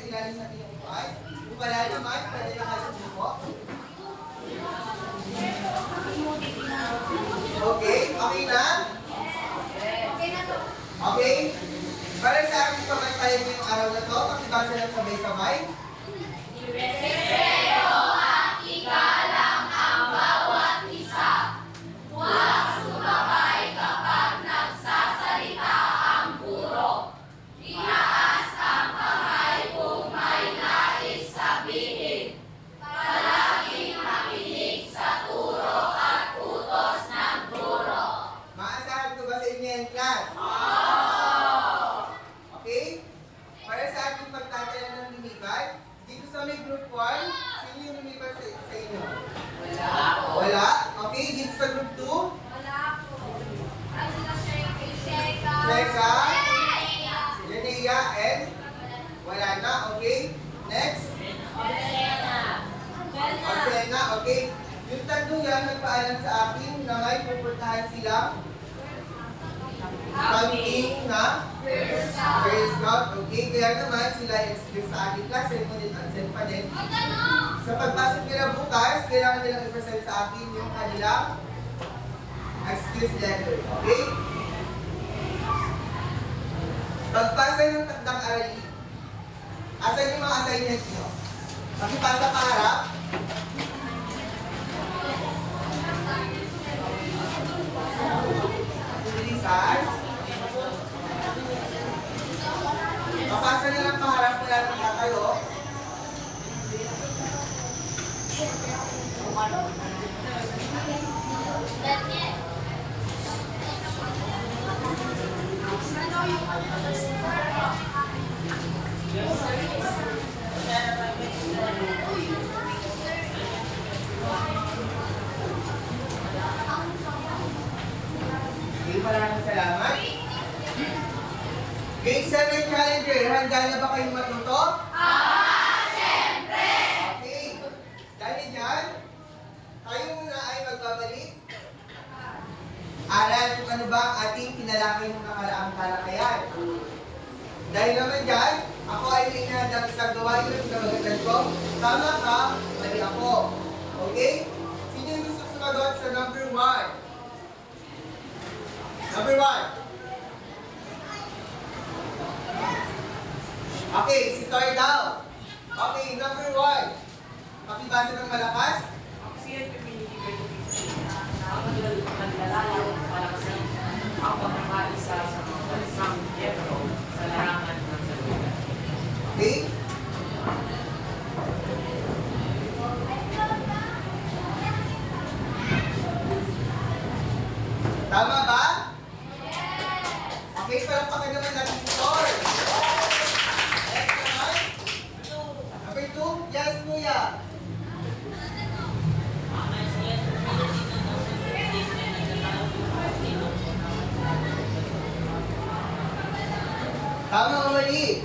ilalim natin yung upuan. Kung wala naman, pwede na kayo sumuko. Okay? Okay na? Okay? Para sa akin pamantayan mo yung araw na to, pakibasa lang sabay-sabay. Respeto at igalang ang bawat isa. Huwag sumabay kapag nagsasalita ang guro. Itaas ang kamay kung may nais sabihin. Palaging makinig sa turo at utos ng guro. Maasahan ko ba sa inyo yan, class? Okay? Para sa ating pagtatala ng lumipat, dito sa may group 1, sino yung lumipat sa inyo? Wala po. Wala? Okay, dito sa group 2? Wala po. Ano na Sheka? Teka, Yanea, and? Wala na, okay? Next? Oksena, okay? Yung tatlo yan, nagpaalam sa akin na may pupuntahan sila camping na Girl Scout, okay? Kaya naman sila excuse sa akin class, send pa din. Sa pagpasok nila bukas, kailangan nilang i-present sa akin yung kanilang excuse letter, okay? Pagpasa ng takdang arali, asan yung mga assignments nyo? Pakipasa pa harap. Bilisan. Papasa nila ang paharap na lang ng kakayo. Okay, maraming salamat. Grade 7 Challenger, handa na ba kayong matuto? Siyempre! Okay. Dahil dyan, tayo muna ay magbabalik. Aral kung ano ba ang ating pinalaki ng nakaraang talakayan. Dahil naman dyan, ako ay may inahadang isang gawain na pinamagatan ko. Tama ka, mali ako. Okay? Sino yung gusto sumagot sa number 1? Number 1. Okay, si Toy daw. Okay, number 1. Pakibasa ng malakas. Siya pinipigay ko ang maglalayo para kasi ang pagkakaisa sa mga isang yero sa larangan ng salita. Okay? Tama ba? Okay, palampakan naman natin si Toy. Next naman. Number 2. Yes, Kuya. Tama o mali?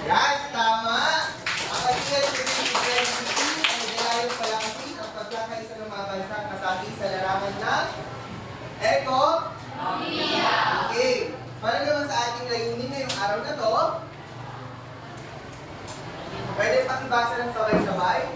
Yes, tama. Ang katiyan ng identity ay dalayong palakasin ang pagkakaisa ng mga bansang kasabi sa larangan ng ekonomiya. Okay. Para naman sa ating layunin ngayong araw na to, pwede pakibasa ng sabay-sabay.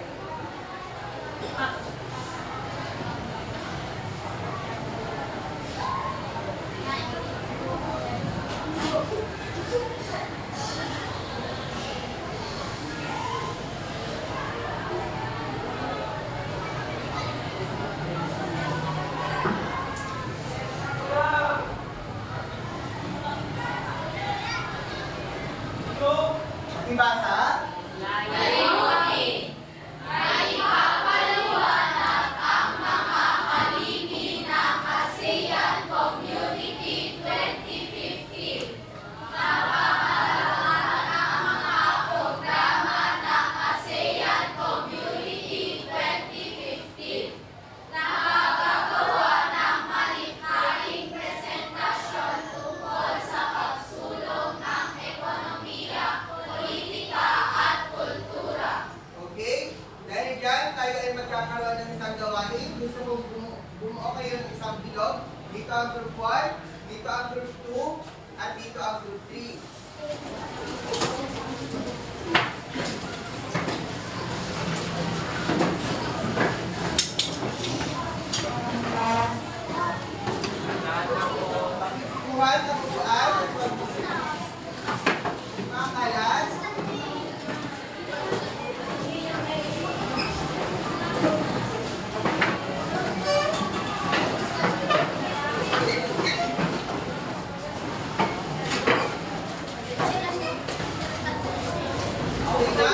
Pakibasa. Layunin ay ipapaliwanag ang mga haligi ng ASEAN Community 2015. Napapalalaman ang mga programa ng ASEAN Community 2015. Nakakagawa ng malikhaing presentasyon tungkol sa pagsulong ng ekonomiya, politika at kultura. Okay? Dahil dyan, tayo ay magkakaroon ng isang gawain. Gusto mo bumuo kayo ng isang bilog. Dito ang group 1. Dito ang group 2 at dito ang group 3. Pakikuhan ang upuan at pag-isip. Mga kalas. Okay na?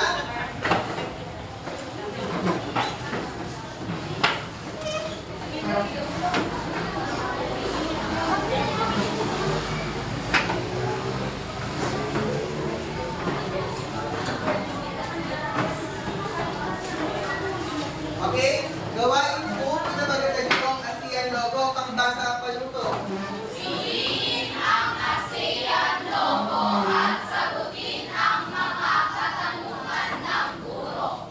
Okay? Gawain po, pinamagatan niyo ang ASEAN logo. Pakibasa ang paluto. Suriin ang ASEAN logo at sagutin ang mga katanungan ng guro.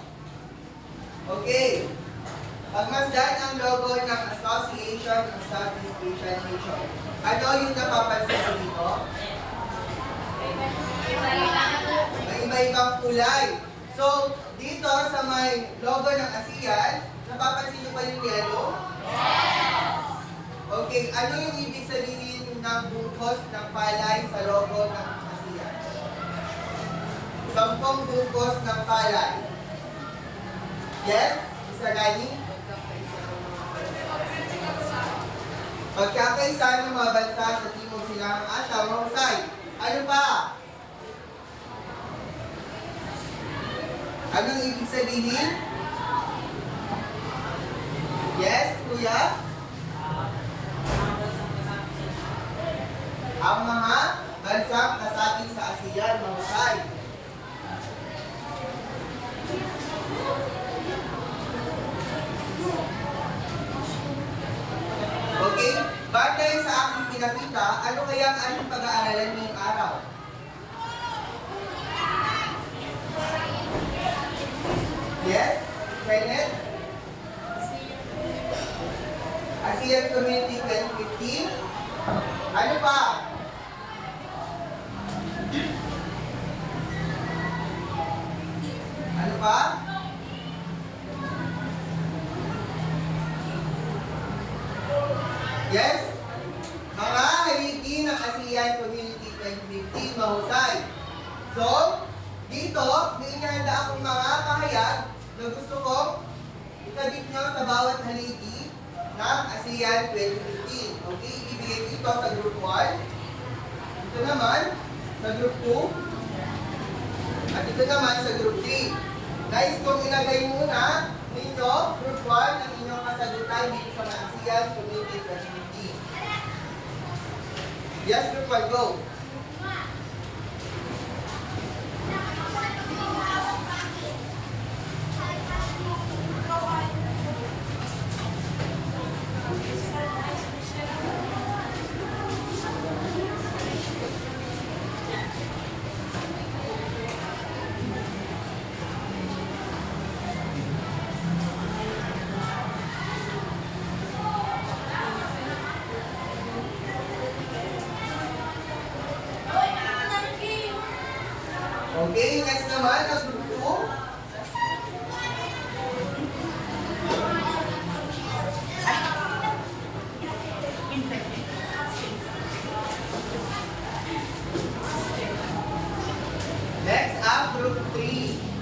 Okay. Pagmasdan ang logo ng Association of Southeast Asian Nations. Ano yung napapansin ko dito? May iba-ibang kulay. So, dito sa may logo ng ASEAN, napapansin niyo ba yung yellow? Okay, ano yung ibig sabihin ng bungkos ng palay sa logo ng ASEAN? 10 bungkos ng palay. Yes? Isa gani? Pagkakaisa ng mga bansa sa Timog Silangang Asya, mahusay. Ano pa? Anong ibig sabihin? Yes, kuya? Ang mga bansang kasapi sa ASEAN, mahusay. Okay? Batay sa aking pinakita, ano kaya ang ating pag-aaralan ngayong araw? Yes? Kenneth? ASEAN Community 2015? Ano pa? Ano pa? Yes? Mga haligi ng ASEAN Community 2015, mahusay. So, dito, may inihanda akong mga pahayag na gusto kong itabit nyo sa bawat haligi ng ASEAN 2015. Okay, ibibigay dito sa group 1. Ito naman sa group 2. At ito naman sa group 3. Guys, kung ilagay muna ninyo, group 1, ang inyong kasagutan dito sa ASEAN Community 2015. Yes, group 1, go. Okay, next naman ang group 2. Next up, group 3.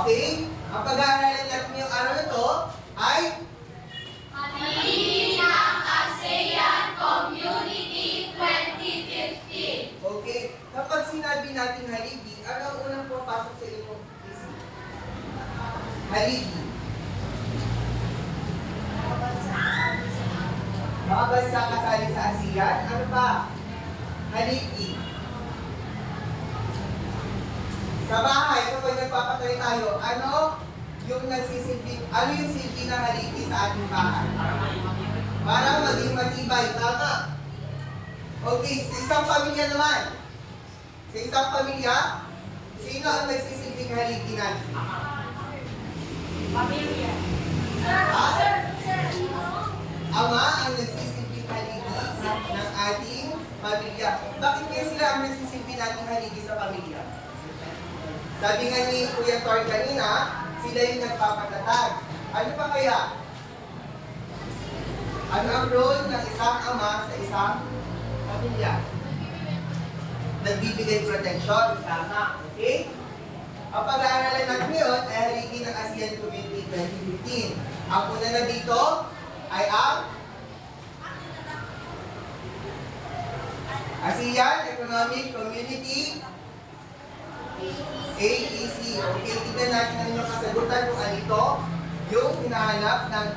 Okay? Ang pag-aaralan natin ngayong araw na to ay Haligi ng ASEAN Community 2015. okay. Kapag sinabi natin haligi, ano ang unang pumapasok sa inyong isip? Haligi. Mga bansa kasali sa ASEAN. Ano pa? Haliki. Sa bahay, kapag nagpapatay tayo, ano yung silbi ng haliki sa ating bahay? Para maging matibay. Tama. Okay, sa isang pamilya naman. Sa isang pamilya, sino ang nagsisilbing haliki natin? Pamilya. Ha? Sir. Ama ang nagsisilbing haligi ng ating pamilya. Bakit kaya sila ang nagsisilbing nating haligi sa pamilya? Sabi nga ni Kuya Tor kanina, sila yung nagpapatatag. Ano pa kaya? Ano ang role ng isang ama sa isang pamilya? Nagbibigay protection. Tama. Okay? Ang pag-aaralan natin ngayon ay haligi ng ASEAN Community 2015. Ang una na dito ay ang ASEAN Economic Community AEC. Okay, tignan natin ang inyong kasagutan kung ano ito yung hinahanap ng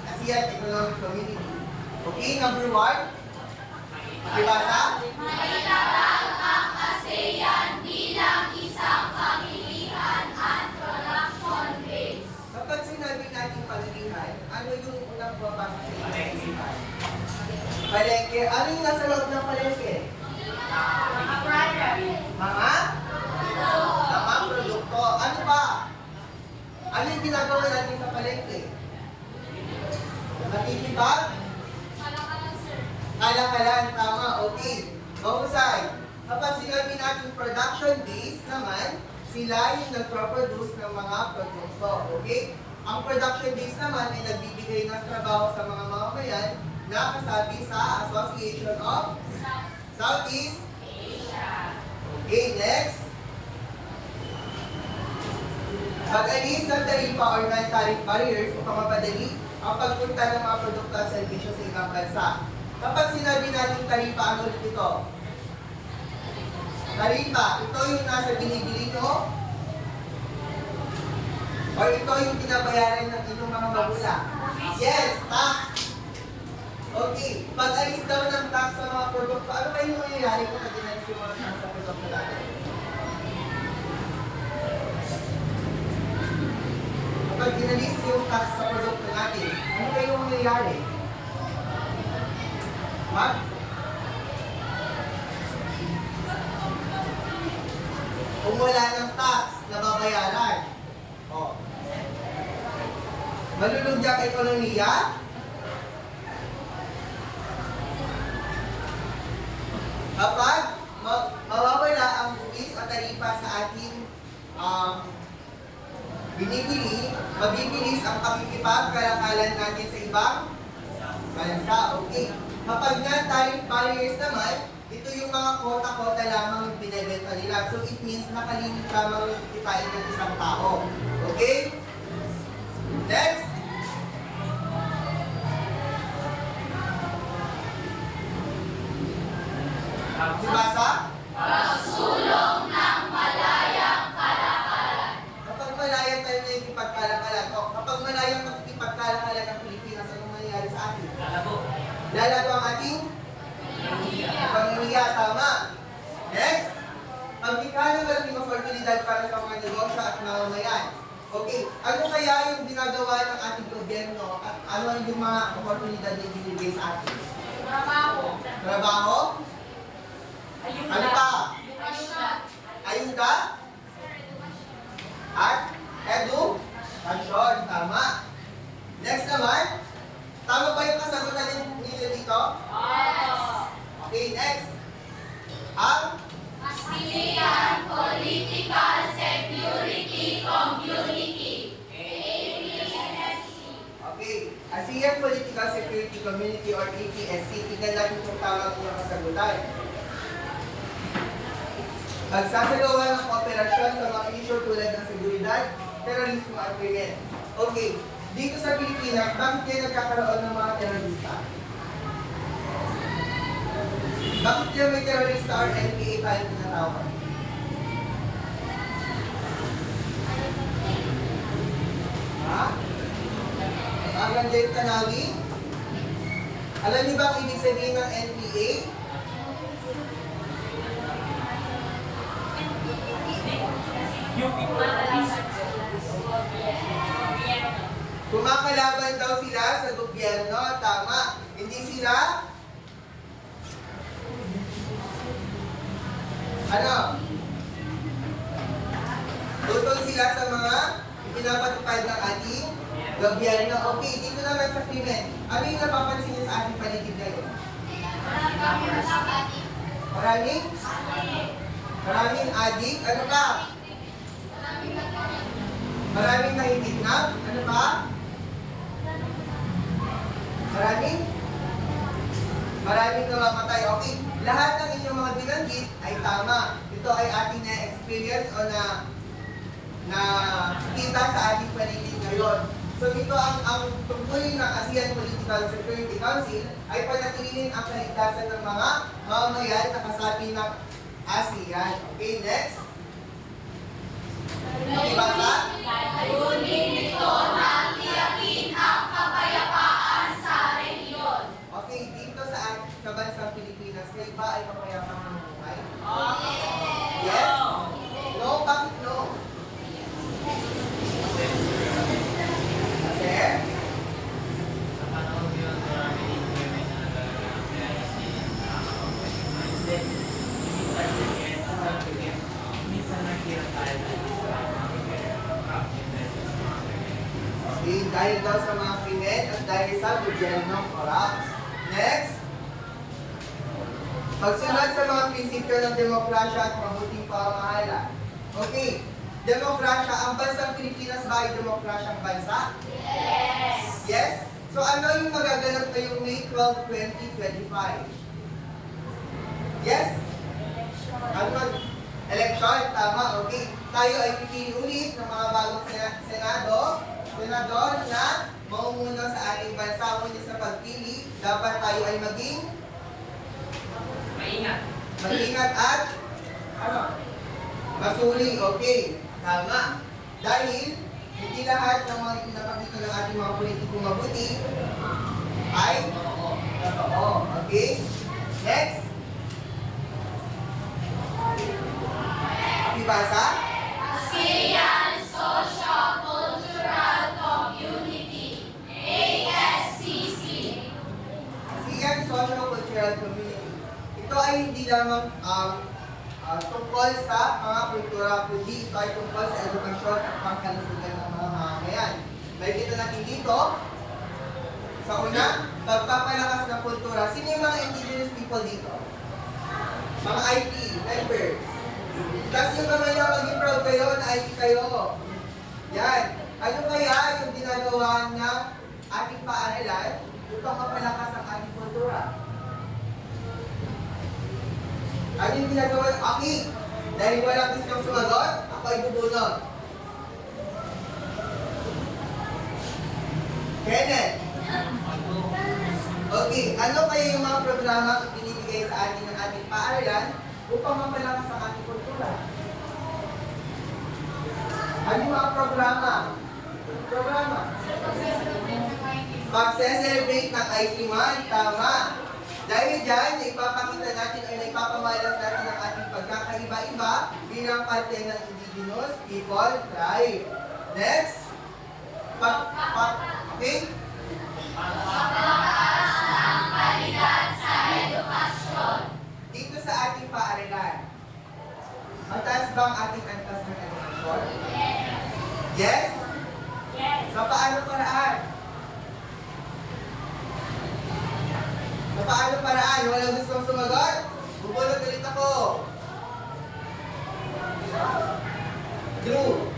ASEAN Economic Community. Okay, number 1. Ibasa? Maitatag ang ASEAN bilang isang pamilihan at production base. Kapag sinabi natin pamilihan, ano yung unang babasa sa inyong? Palengke. Ano yung nasa loob ng palengke? Mga product. Mga produkto. Ano ba? Ano yung ginagawa natin sa palengke? Natitibag? Kalakalan. Tama. Okay. Mahusay. Kapag sinabi natin production base naman, sila yung nagproproduce ng mga produkto. Okay? Ang production base naman ay nagbibigay ng trabaho sa mga mamamayan na kasabi sa Association of Southeast Asia. Okay, next. Pag-alis ng tarifa or non-tariff barriers upang mapadali ang pagpunta ng mga produkto at serbisyo sa ibang bansa. Kapag sinabi natin tarifa, ano ulit ito? Tarifa, ito yung nasa binibili nyo? Or ito yung pinabayaran ng inyong mga magulang? Yes, tax. Okay, pag-alis daw ng tax sa mga produkto, ano ba yung mangyayari kung pag-inalis yung mga tax sa produkto natin? Kapag inalis yung tax sa produkto natin, ano ba yung mangyayari? Kung wala ng tax na babayaran, malulugya ang ekonomiya, kapag mawawala ang buwis at taripa sa ating binibili, mabibilis ang pakikipagkalakalan natin sa ibang bansa. Okay. Kapag non-tariff barriers naman, ito yung mga kota-kota lamang yung binibenta nila. So it means nakalimit lamang yung kikitain ng isang tao. Okay? Next. Sibasa? Pagsulong ng malayang kalakalan. Kapag malayang tayo na yung ipagkalakalan, kapag malayang makikipagkalakalan ng Pilipinas, anong mangyayari sa atin? Lalago ang ating pamilya. Tama. Next. Paglikha ng malaking oportunidad para sa mga negosyo at mamamayan. Okay. Ano kaya yung ginagawa ng ating gobyerno at ano yung mga oportunidad na ibinibigay sa atin? Trabaho. Trabaho? Ano pa? Ayuda? At education. Tama. Next naman. Tama ba yung kasagutan nila dito? Okay, next. Ang ASEAN Political Security Community. okay, ASEAN Political Security Community or APSC. Tingnan natin kung tama yung kasagutan. Magsasagawa ng kooperasyon sa mga issue tulad ng seguridad, terorismo at krimen. Okay, dito sa Pilipinas, bakit kayo nagkakaroon ng mga terorista? Bakit kayo may terorista or NPA tayo tinatawag? Ha? Ang ganda yung tanawin? Alam niyo ba ang ibig sabihin ng NPA? Kumakalaban daw sila sa gobyerno. Tama. Hindi sila? Ano? Tutol sila sa mga pinapatupad ng ating gobyerno. Okay, dito naman sa krimen. Ano yung napapansin niyo sa ating paligid ngayon? Maraming? Maraming adik. Ano pa? Maraming nahihitnap. Ano pa? Maraming namamatay. Okay. Lahat ng inyong mga binanggit ay tama. Ito ay ating na-experience o na kita sa ating paligid ngayon. So ito ang tungkulin ng ASEAN Political Security Council ay panatilihin ang kaligtasan ng mga mamamayan na kasapi ng ASEAN. Okay, next. Ibasa? Layunin nito na tiyakin ang kapayapaan sa rehiyon. Okay, dito sa bansang Pilipinas, kayo ba ay mapayapang mamuhay? Yes? No? Bakit no? Kasi? Sa panahon yun, marami din women na nagagalang kaya hindi nakakapag-mindset. Minsan naghirap tayo sa mga Okay, dahil daw sa mga krimen at dahil sa gobyerno corrupt. Next. Pagsunod sa mga prinsipyo ng demokrasya at mabuting pamamahala. Okay, demokrasya, ang bansang Pilipinas ba ay demokrasyang bansa? Yes. Yes? So ano yung magaganap ngayong May 12, 2025? Yes? Ano? Election, tama, okay. Tayo ay pipili ulit ng mga bagong senador na maumuno sa ating bansa. Ngunit sa pagpili, dapat tayo ay maging maingat at ano? Masuri, okay. Tama. Dahil hindi lahat ng mga pinapakita ng ating mga politikong mabuti ay totoo. Okay? Next. Ibasa? ASEAN Socio-Cultural Community, ASCC. ASEAN Socio-Cultural Community. Ito ay hindi lamang tungkol sa mga kultura, kundi ito ay tungkol sa edukasyon at pangkalusugan ng mga mamamayan. Makikita natin dito, sa una, pagpapalakas ng kultura. Sino yung mga indigenous people dito? Mga IT members. Tapos yung kamay na maging proud kayo na IT kayo. Yan. Ano kaya yung ginagawa ng ating paaralan upang mapalakas ang ating kultura? Ano yung ginagawa ng Aki? Dahil walang gustong sumagot, ako ay bubunod. Kenneth. Okay, ano kaya yung mga programa na binibigay sa atin ng ating paaralan upang mapalakas ang ating kultura? Ano yung mga programa? Pagse-celebrate ng IT Month, tama. Dahil dyan, ipapakita natin o ipapamalas natin ang ating pagkakaiba-iba bilang parte ng indigenous people tribe. Next. Okay? Pagpapalakas ng kalidad sa edukasyon. Dito sa ating paaralan, mataas ba ang ating antas ng edukasyon? Yes? Yes. Sa paano paraan? Sa paano paraan? Walang gustong sumagot? Bubulot ulit ako. True.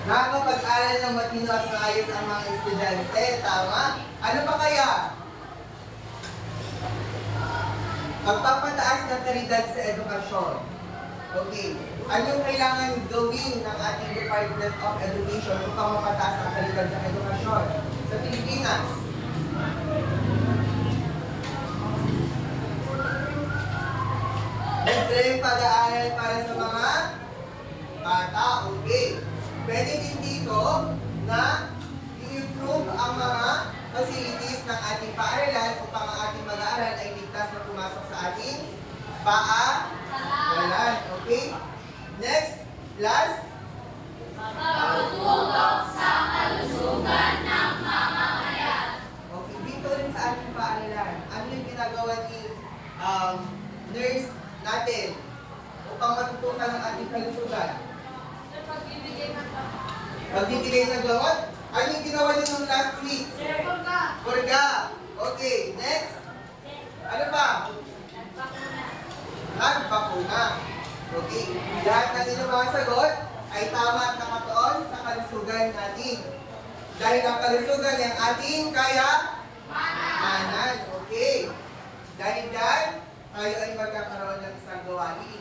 Nakakapag-aral ng matino at maayos ang mga estudyante. Tama? Ano pa kaya? Pagpapataas ng kalidad sa edukasyon. Okay. Anong kailangan gawin ng ating Department of Education upang mapataas ang kalidad ng edukasyon sa Pilipinas? Libreng pag-aaral para sa mga Paaralan. Okay? Next, last. Pagtutulong sa kalusugan ng mamamayan. Okay, dito rin sa ating paaralan, ano yung ginagawa ni nurse natin upang matutukan ang ating kalusugan? Pagbibigay ng gamot? Ano yung ginawa niyo nung last week? Purga. Okay, next. Ano pa? Nagpakuna. Okay, lahat ng inyong mga sagot ay tama at nakatuon sa kalusugan natin. Dahil ang kalusugan ay ang ating kayamanan. Okay. Dahil dyan, tayo ay magkakaroon ng isang gawain.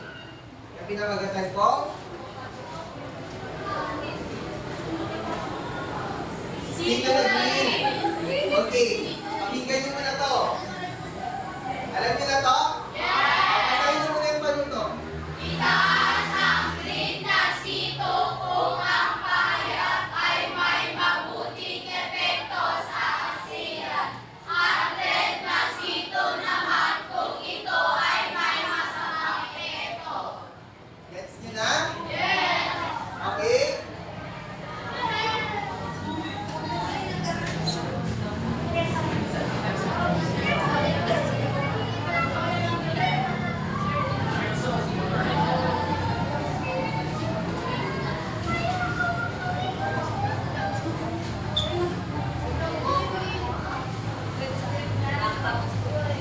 Yung pinamagatan ko, Sino nag-green? Okay. Pakinggan niyo muna to. Alam niyo na to? Pasahin niyo muna yung panuto. Itaas ang green na sito kung ang pahayag ay may mabuting epekto sa kasiyan. At red na sito naman kung ito ay may masamang epekto. Gets niyo na? Yes! Okay?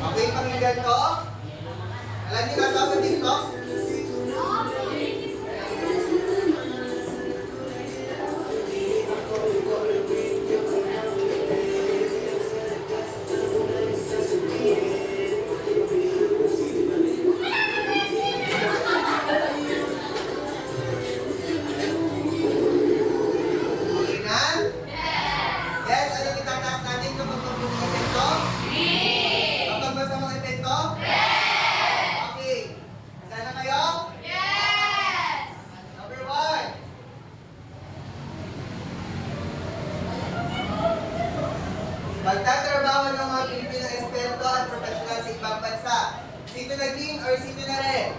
Okay, pakinggan to. Alam niyo na to sa TikTok? Okay na? Yes, anong itataas natin kapag mabuting epekto? Kapag masamang epekto? Okay. Sana kayo? Yes! Number 1. Pagtatrabaho ng mga Pilipino eksperto at profesional sa ibang bansa. Sito na green or sito na red?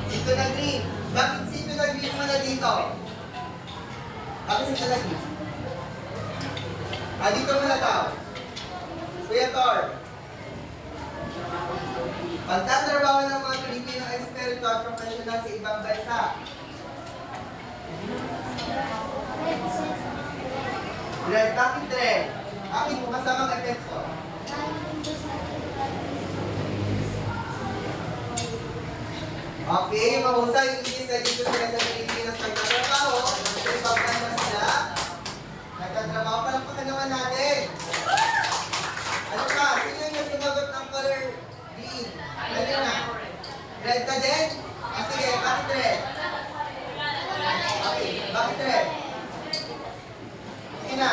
Sito na green. Bakit sito na green muna dito? Bakit sito na green? Dito muna daw. Kuya Tor. Pagtatrabaho ng mga Pilipino eksperto at profesional sa ibang bansa. Red, bakit red? Bakit masamang epekto? Okay, mahusay yung inis na dito sila sa Pilipinas nagtatrabaho. Sa ibang bansa sila. Nagtatrabaho, palampakan naman natin. Ano pa? Sino yung sumagot ng color green? Ano na? Red na din? Sige, bakit red? Okay, bakit red? Sige na.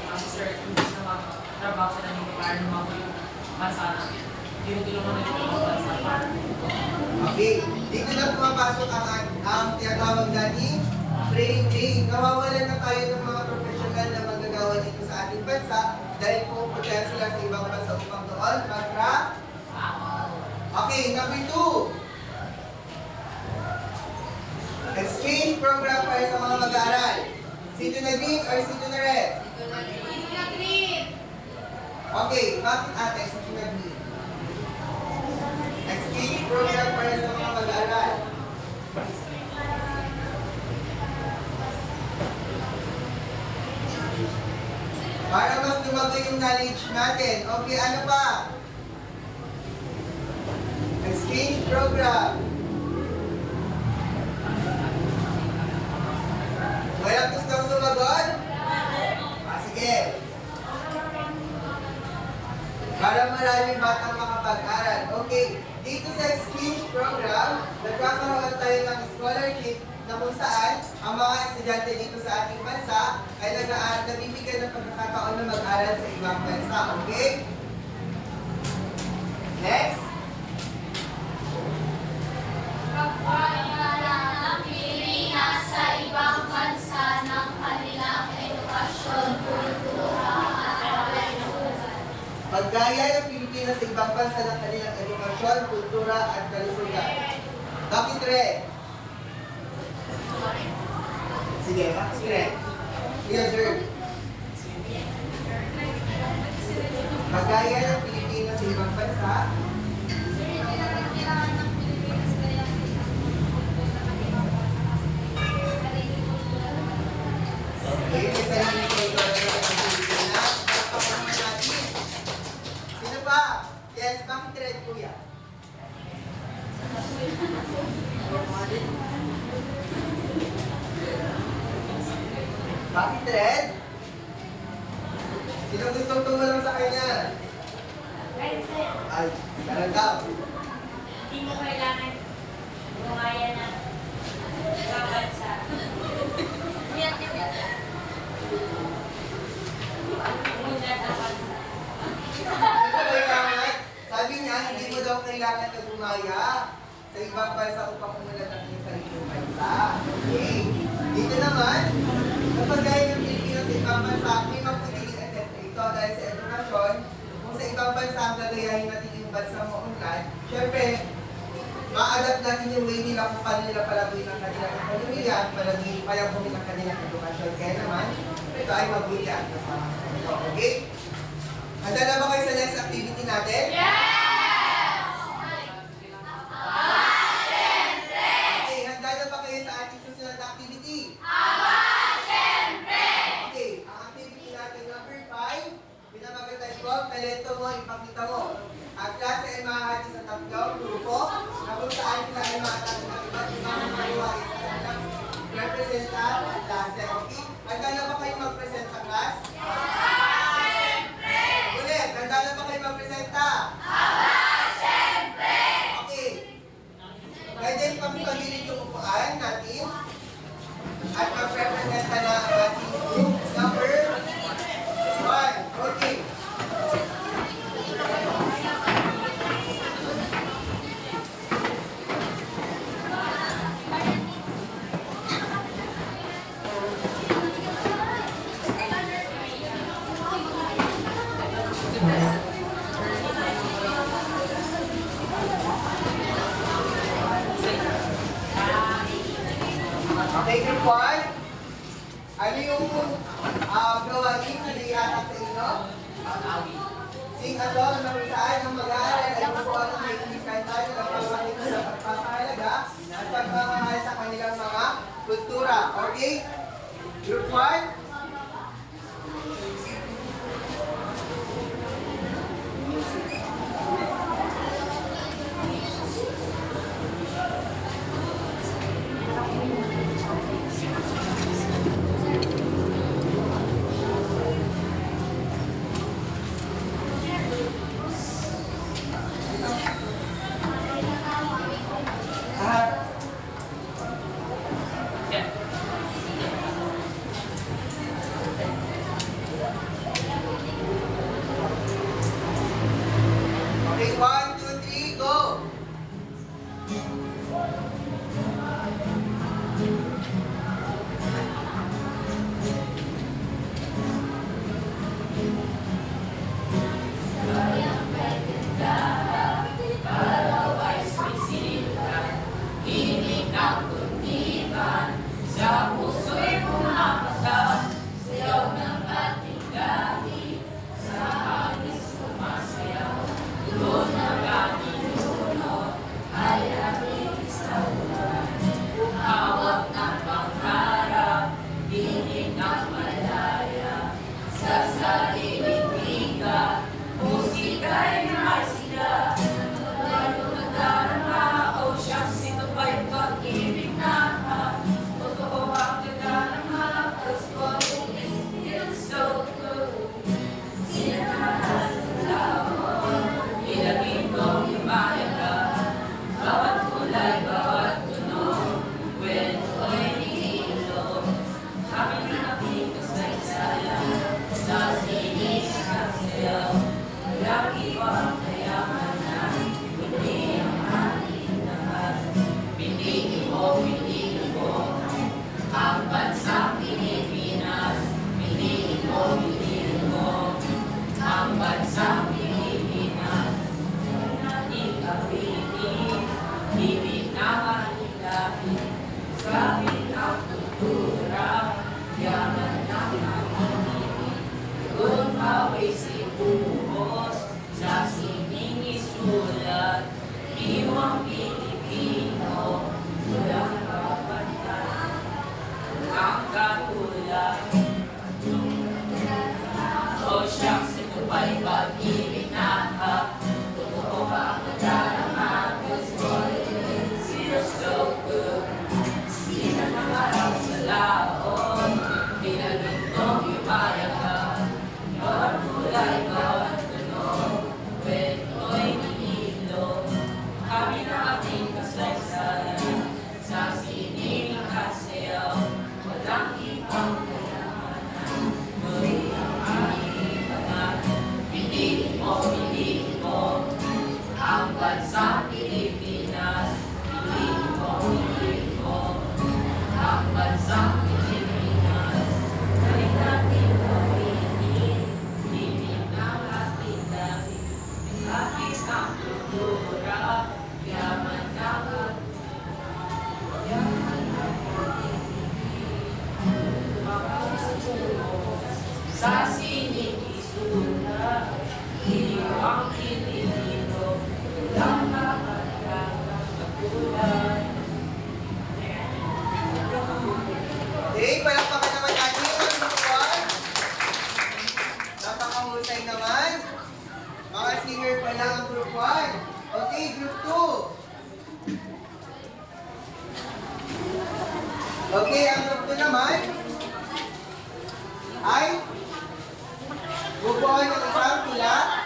Kasi sir, imbis na mag-trabaho sila dito para lumago yung bansa natin. Tinutulungan na yung mga bansa para. Okay, dito na pumapasok ang tinatawag natin training day. Nawawalan na tayo ng mga professional na magagawa dito sa ating bansa dahil pupunta sila sa ibang bansa upang doon Okay, number 2. Exchange program para sa mga mag-aaral. Sito na green or sito na red? Okay, bakit ate sito na green? Exchange program para sa mga mag-aaral. Para mas lumago yung knowledge natin. Okay, ano pa? Exchange program. Walang gustong sumagot? Sige. Para maraming batang makapag-aral. Okay, dito sa exchange program, nagkakaroon tayo ng scholarship na kung saan ang mga estudyante dito sa ating bansa ay nabibigyan ng pagkakataon na mag-aral sa ibang bansa. Okay? Next. Pagpapala ng Pilipinas sa ibang bansa ng kanilang edukasyon, kultura at kalusugan. Pagka Magaya ng Pilipinas sa ibang bansa ng kanilang edukasyon, kultura at kalusugan. Bakit red? Sige, bakit red? Yes, sir. Magaya ng Pilipinas sa ibang bansa. Okay, may sarili ko ito ng Pilipinas. Pagpapaman natin. Sino pa? Yes, bakit red, kuya? Bakit red? Sino gustong tumulong sa kanya? Ay, ganun daw. Hindi mo kailangan gumaya ng kabansa. Umulat ang bansa. Ano ba kailangan? Sabi niya, hindi mo daw kailangan na gumaya sa ibang bansa upang umulat ang iyong sariling bansa. Okay. Dito naman, kapag gaya ng Pilipinas sa ibang bansa, may magpipili attempt ito dahil sa edukasyon. Kung sa ibang bansa ang gagayahin natin yung bansa mo unlad, syempre, ma-adapt natin yung way nila kung paano nila palaguin ang kanilang ekonomiya, palaguin ang kanilang edukasyon. Kaya naman, ito ay mabuti at kasama. Okay? Handa na ba kayo sa next activity natin? Okay, handa na ba kayo sa ating susunod na activity? Okay, ang activity natin number 5, pinamagatan ko, talento mo, ipakita mo. Ang klase ay mahahati sa tatlong grupo na kung saan sila ay makatasa ng iba't ibang mga gawain sa kanilang representa at klase. Okay? Handa na ba kayo mag-presenta, class? Ulit, handa na ba kayo mag-presenta? Okay. Pwede pagpagilid yung upuan natin at mag-representa na ang ating group number 1. Okay. Okay, group 1. Ano yung gawain na naiatak sa inyo? Sing a song na kung saan ang mag-aaral ay bukuan ng may kanta na nagpapakita sa pagpapahalaga at pagmamahal sa kanilang mga kultura. Okay? Group 1. ang Pilipino, walang kapantay. Ang katulad, o siyang ito pa'y pag-ibig na totoo ba ang nadarama? 'Cause boy, it feels so good. Di na nangarap sa laon, pinagintong ipayagan. Pagkulay bawat tunog, kwento'y nihilo. Kami na ating kasaysayan, sa sining at sayaw, walang ibang kayamanan. Muli ang aming ibangan, piliin mo, ang bansang Pilipinas. Piliin mo, ang bansang Pilipinas. Balik natin gawin, limit ng ating dahil. Lapis ang kultura, yaman ng sa sining isula, iyo ang Pilipino, walang makakagulay. Okay, palakpakan naman natin ang group 1. Napakahusay naman. Mga singer pa lang ang group 1. Okay, group 2. Okay, ang group 2 naman ay bubuo ng isang tula.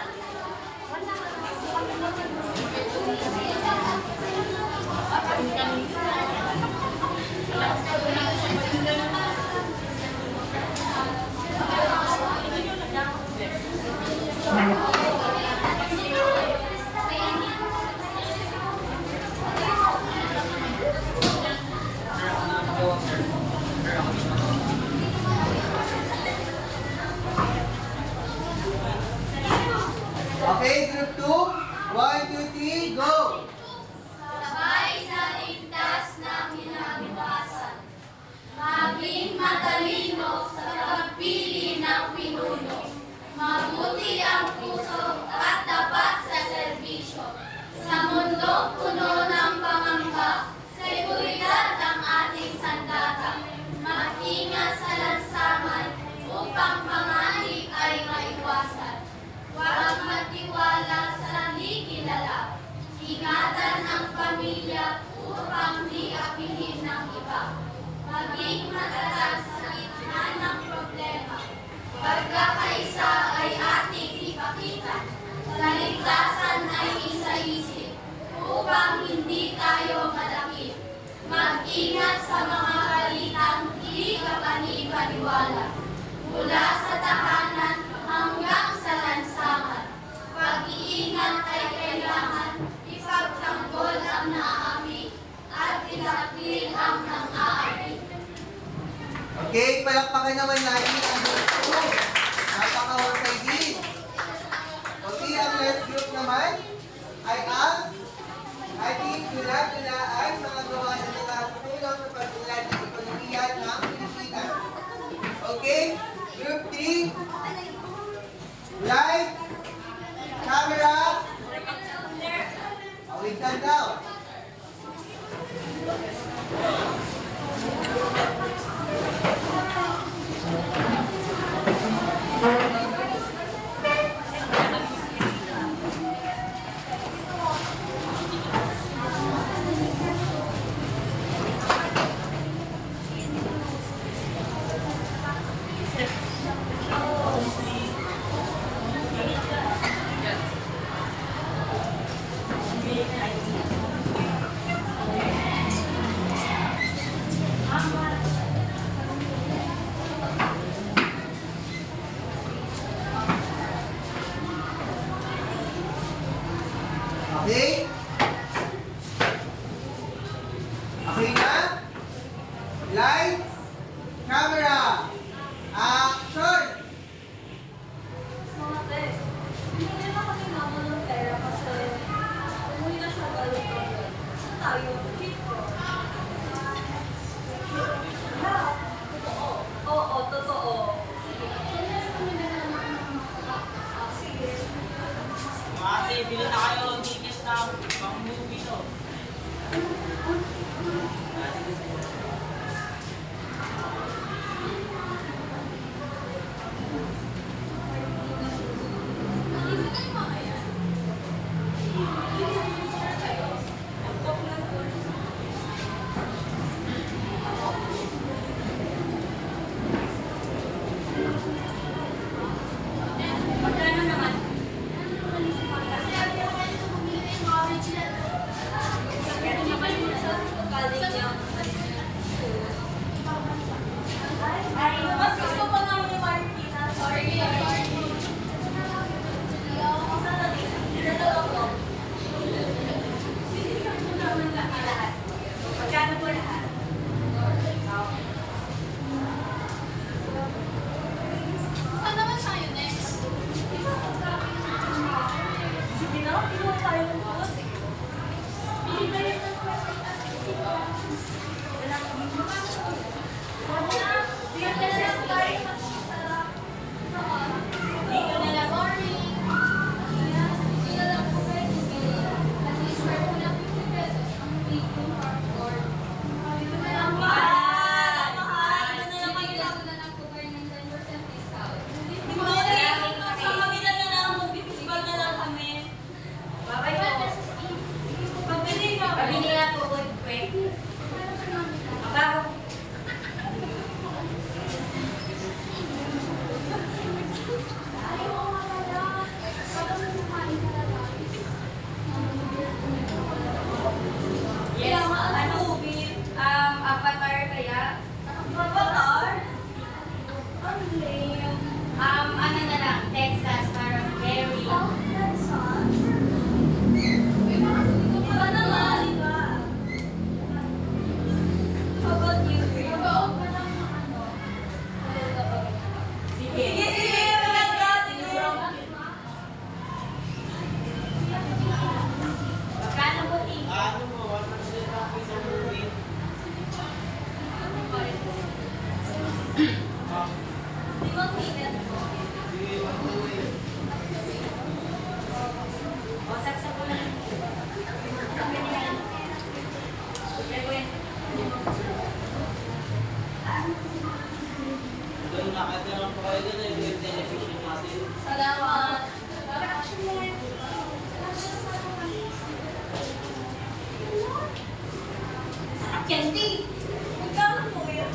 Okay, group 2. 1, 2, 3, go! Sabay sa ligtas ng kinabukasan, maging matalino sa pagpili ng pinuno, mabuti ang puso at tapat sa serbisyo. Sa mundong puno ng pangamba, seguridad ang ating sandata, mag-ingat sa lansangan upang panganib ay maiwasan. Huwag magtiwala sa di kilala. Ingatan ang pamilya upang di apihin ng iba. Maging matatag sa gitna ng problema. Pagkakaisa ay ating ipakita. Kaligtasan ay isa-isip upang hindi tayo madakip. Mag-ingat sa mga balitang di kapani-paniwala. Mula sa tahanan hanggang sa lansangan. Pag-iingat ay kailangan, ipagtanggol ang naaapi at ilakbil ang nang-aapi. Okay, palakpakan naman natin ang group 2. Napakahusay din. Okay, ang last group naman ay ang ating tula-tulaan mga gawa na nakatulong sa pag-ulan ng ekonomiya ng Pilipinas. Okay, group 3. Light, camera, awitan daw. Okay? Okay na? Lights, camera, action! Mga te, hindi na kami mama ng pera kasi umuwi na siya galing doon. Saan tayo? Dito. Totoo. Oo, totoo. Sige. Sige. Ate, bili na kayo ng tickets na pang movie to. na po lahat. Saan naman tayo next? Sige na, pinuha tayo ng food. Bili ba yun ng Diyan ka na lang tayo. Mas masarap. Dito na lang. Sorry. Hindi na lang po kayo. At least start mo lang 50 pesos ang week yung hardboard. Dito na lang po. Mahal. Dito na lang kayo. Bibigyan ko na lang po kayo ng 10% discount. Hindi mo na lang. Sa kabila na lang. Mag-festival na lang kami. Babay po. Pabili ka. Pabili nga po po. Bago. Yes. Ano, Bill? Avatar kaya? Avatar? Ang lame. Ano na lang, Texas para very. Iba naman, iba. How about you, Bill? Sige. Sige, sige, maganda, sige. Magkano po, Ting? Ano mo, 100 lang po isang movie. Di ba minute mo? O, saksak ko lang. Pwede na yan. Pwede ko yan. Doon nakatira po kayo doon eh, with television natin. Salamat. Candy! Magkano po yun?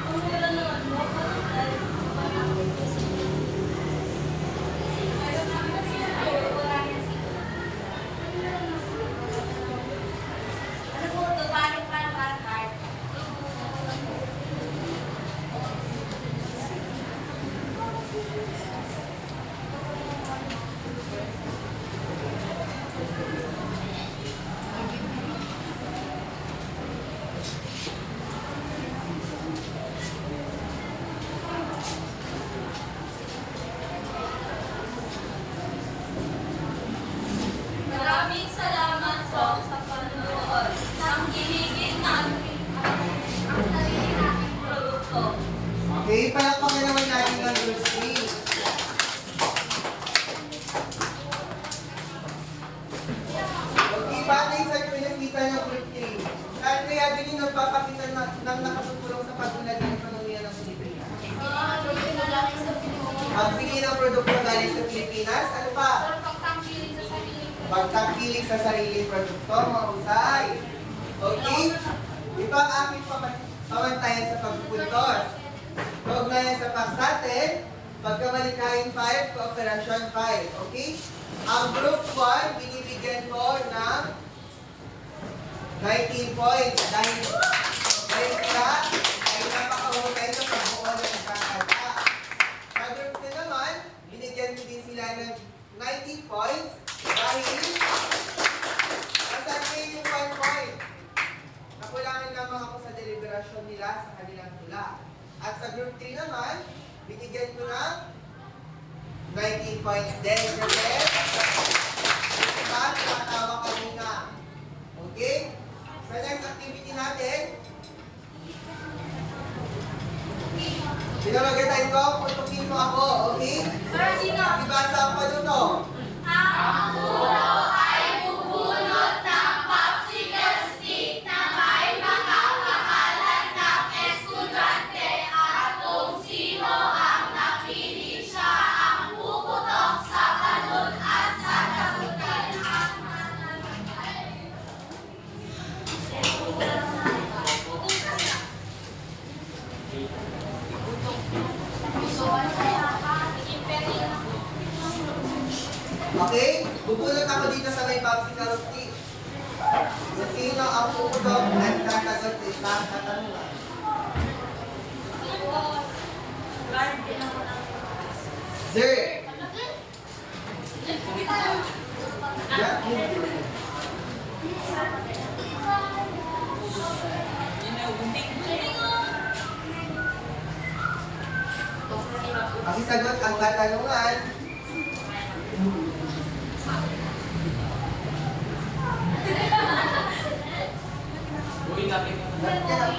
Ang mura naman mo. Ano po ito? Parang heart. Maraming salamat po sa panonood ng Giligid namin ang sarili naming produkto. Okay, palakpakan naman natin ng group 3. Okay, bagay sa pinakita ng group 3. Saan kaya din yung nagpapakita ng nakatutulong sa pagulad ng ekonomiya ng Pilipinas? Pagbili ng produkto galing sa Pilipinas, ano pa? Pagtangkilik sa sariling produkto, mahusay. Okay? Ito ang aking pamantayan sa pagpupuntos. Kaugnayan sa paksatin, pagkamalikhain 5, kooperasyon 5. Okay? Ang group 1, binibigyan ko ng 19 points dahil sila ay napakahusay sa pagbuo ng isang kanta. Sa group 2 naman, binigyan ko din sila ng 90 points dahil nasagay yung 1 point. Nakulangan lamang ako sa deliberasyon nila sa kanilang tula. At sa group 3 naman, binigyan ko ng 19 points din. Kasi, diba, tinatawa kanina. Okay? Sa next activity natin, pinamagatain ko, putukin mo ako, okay? Para sino? Ibasa ako dito. Ang puro ay bubunot ng popsicle stick na may makakakalat ng estudyante at kung sino ang napili siya ang puputok sa balon at sasagutin ang Okay? Bubunot ako dito sa may popsicle stick. So, sino ang puputok at sasagot sa isang katanungan? Sir, Yeah, move your head. Pakisagot ang katanungan. Uy, lapit ka na. Bakit ka na?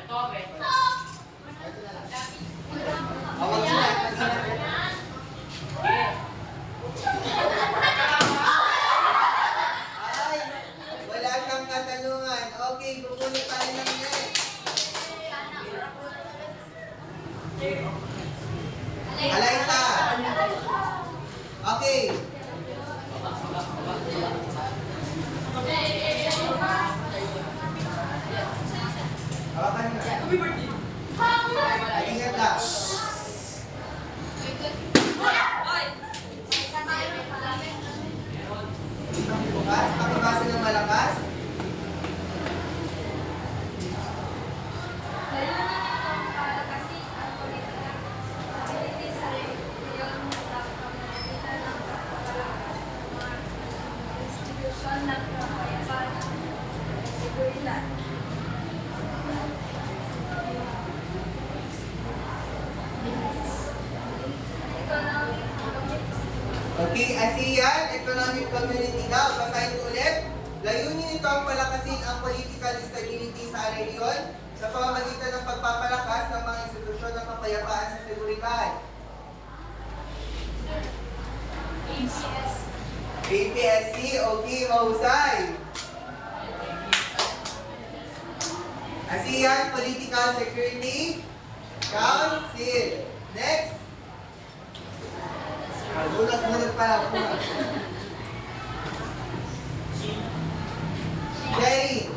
Ito, Ape. Awag na. Okay. Ay, wala kang katanungan. Okay, kukunin tayo ng net. Alaysa. Okay. Hawakan mo na. Ingat lang. Bukas, pakibasa ng malakas. Okay, ASEAN Economic Community daw. Basahin ko ulit. Layunin nito ang palakasin ang political stability sa rehiyon sa pamamagitan ng pagpapalakas ng mga institusyon ng kapayapaan sa seguridad. APSC, okay, mahusay. ASEAN Political Security Council. Next. Gulat pala po. Jerry.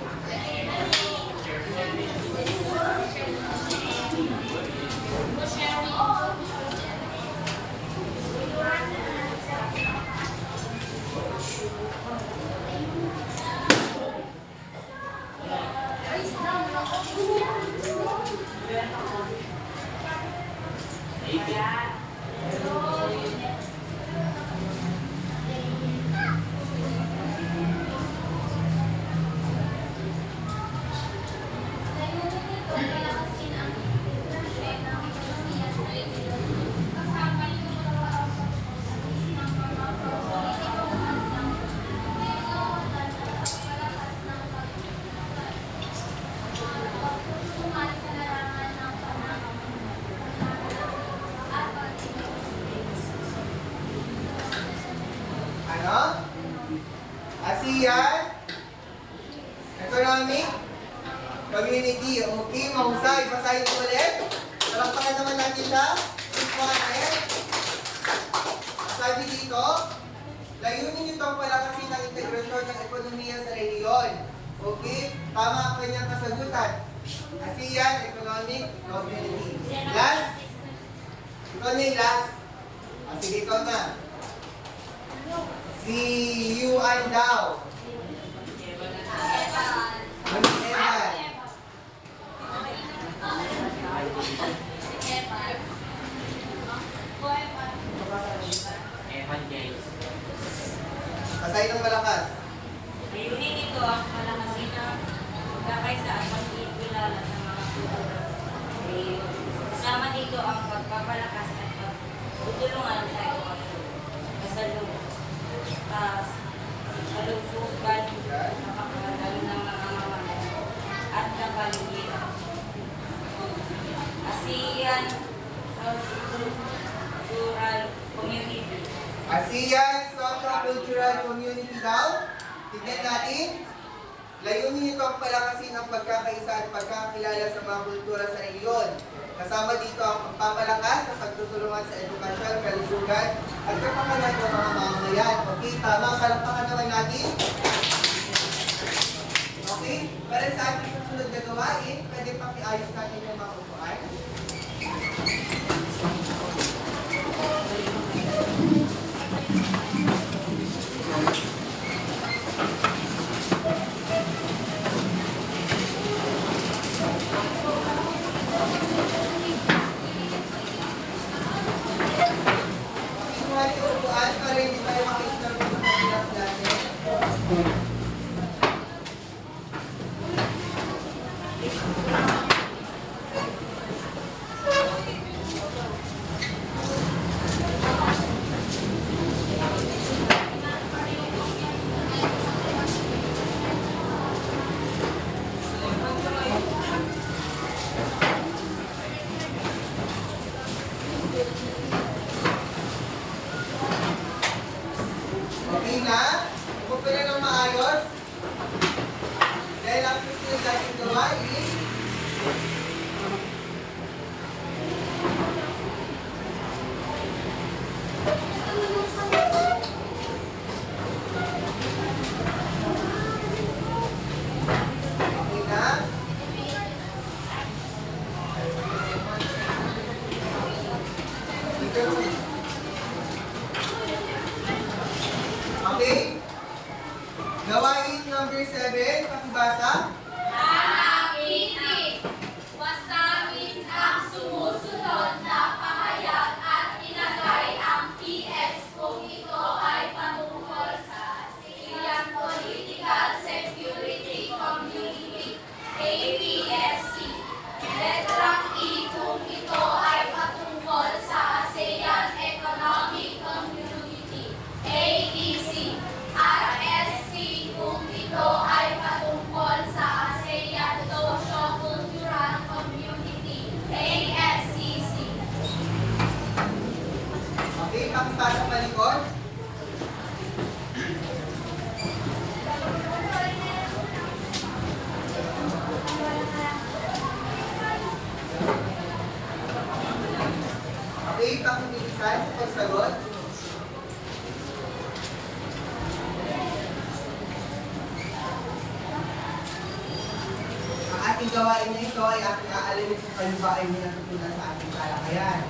Ano? ASEAN Economic Community. Okay, mahusay. Basahin ko ulit. Palakpakan naman natin siya. Sabi dito, layunin nito ang palakasin ng integrasyon ng ekonomiya sa rehiyon. Okay? Tama ang kanyang kasagutan. ASEAN Economic Community. Last? Ikaw na yung last. Sige, ikaw na. Si Yuan daw. Ano si Evan? Evan guys. Basahin ng malakas. Layunin nito ang palakasin ng pagkakaisa at pagkikilala sa mga kultura. Kasama dito ang pagpapalakas at pagtutulungan sa edukasyon, kalusugan, napakagalo ng mga mamayan, at kapaligiran. ASEAN Cultural Community. ASEAN Socio-Cultural Community daw. Tignan natin. Layunin nito ang palakasin ang pagkakaisa at pagkakilala sa mga kultura sa rehiyon. Kasama dito ang pagpapalakas sa pagtutulungan sa edukasyon, kalusugan, at kapakanan ng mga mamamayan. Okay, tama. Palakpakan naman natin. Okay, para sa ating susunod na gawain, pwede pakiayos natin yung mga upuan. Okay? Gawain number 7, pakibasa. Nanakiti, wasangin ang sumusunod na pahayag at ilagay ang PX kung ito ay patungkol sa ASEAN Political Security Community, APSC. Letrang E kung ito ay patungkol sa ASEAN Economic Community, AEC. At SC kung ito ay patungkol sa ASEAN Socio-Cultural Community, ASCC. Okay, pakibasa palikod. Okay, pakibigay sa pagsagot. Ang ating gawain na ito ay ating aalamin kung kayo ba ay may natutunan sa ating talakayan.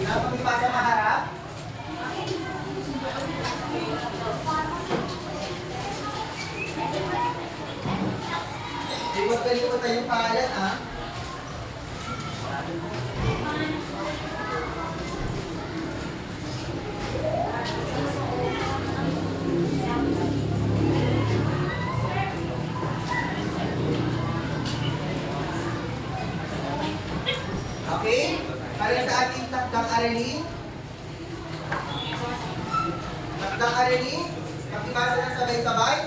Pakibasa maharap. Likod tayo yung pangalan, ha? Okay? Para sa ating takdang aralin. Takdang aralin. Pakibasa ng sabay-sabay.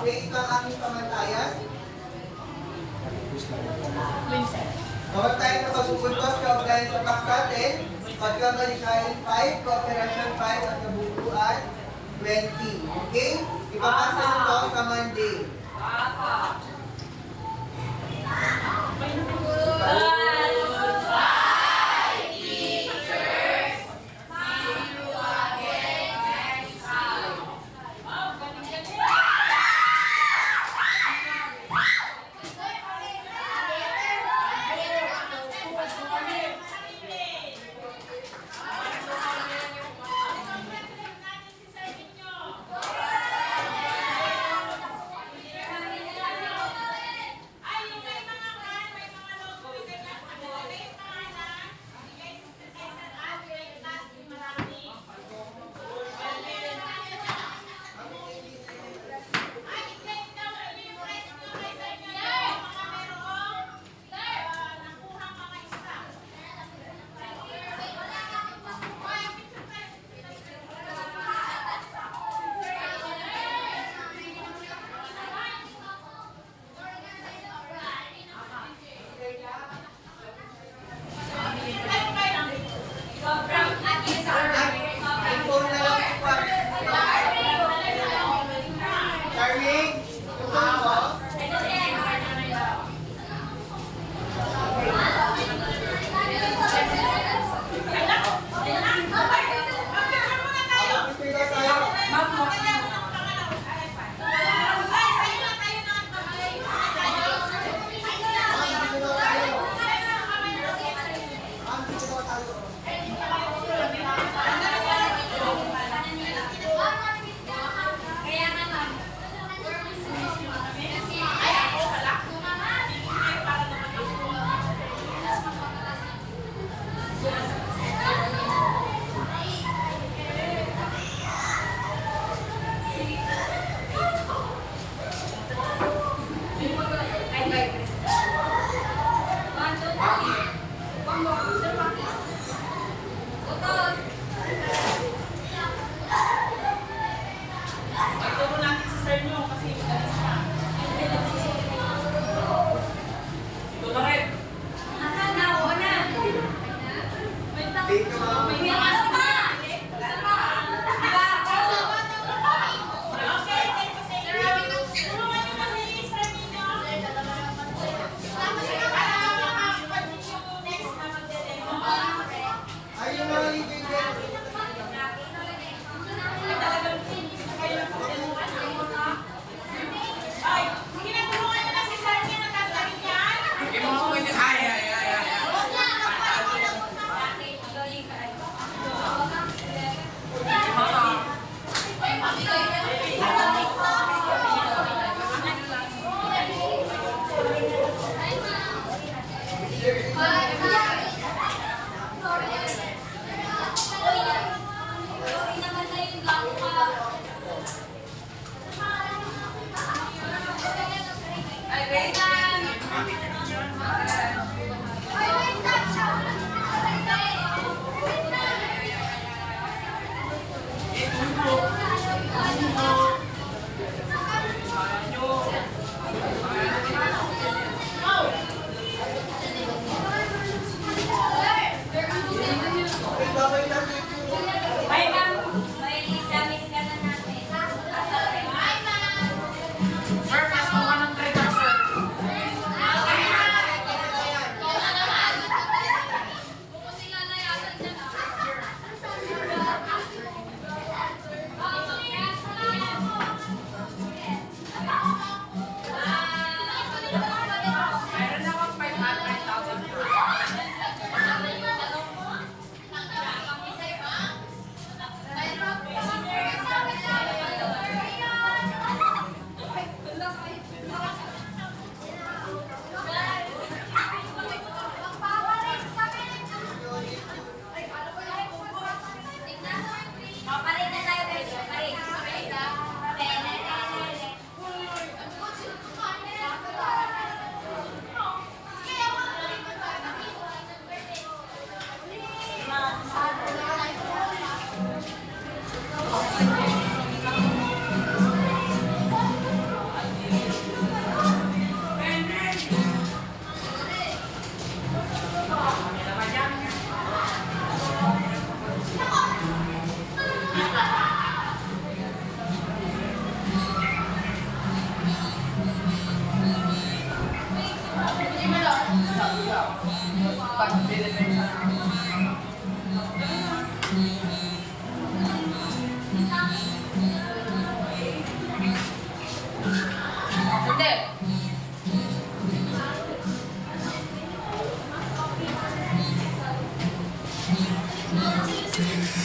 Okay, ito ang aking pamantayan. Bawat tayo sa pagpupuntos, kaugnayan sa paksa 10, pagkamalikain 5, cooperation 5, at kabuuan 20. Okay? Ipapasa nito sa Monday.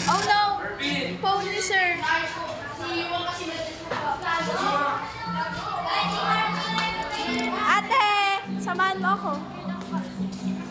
Oh no! Phone ni sir. Ate! Samahan mo ako.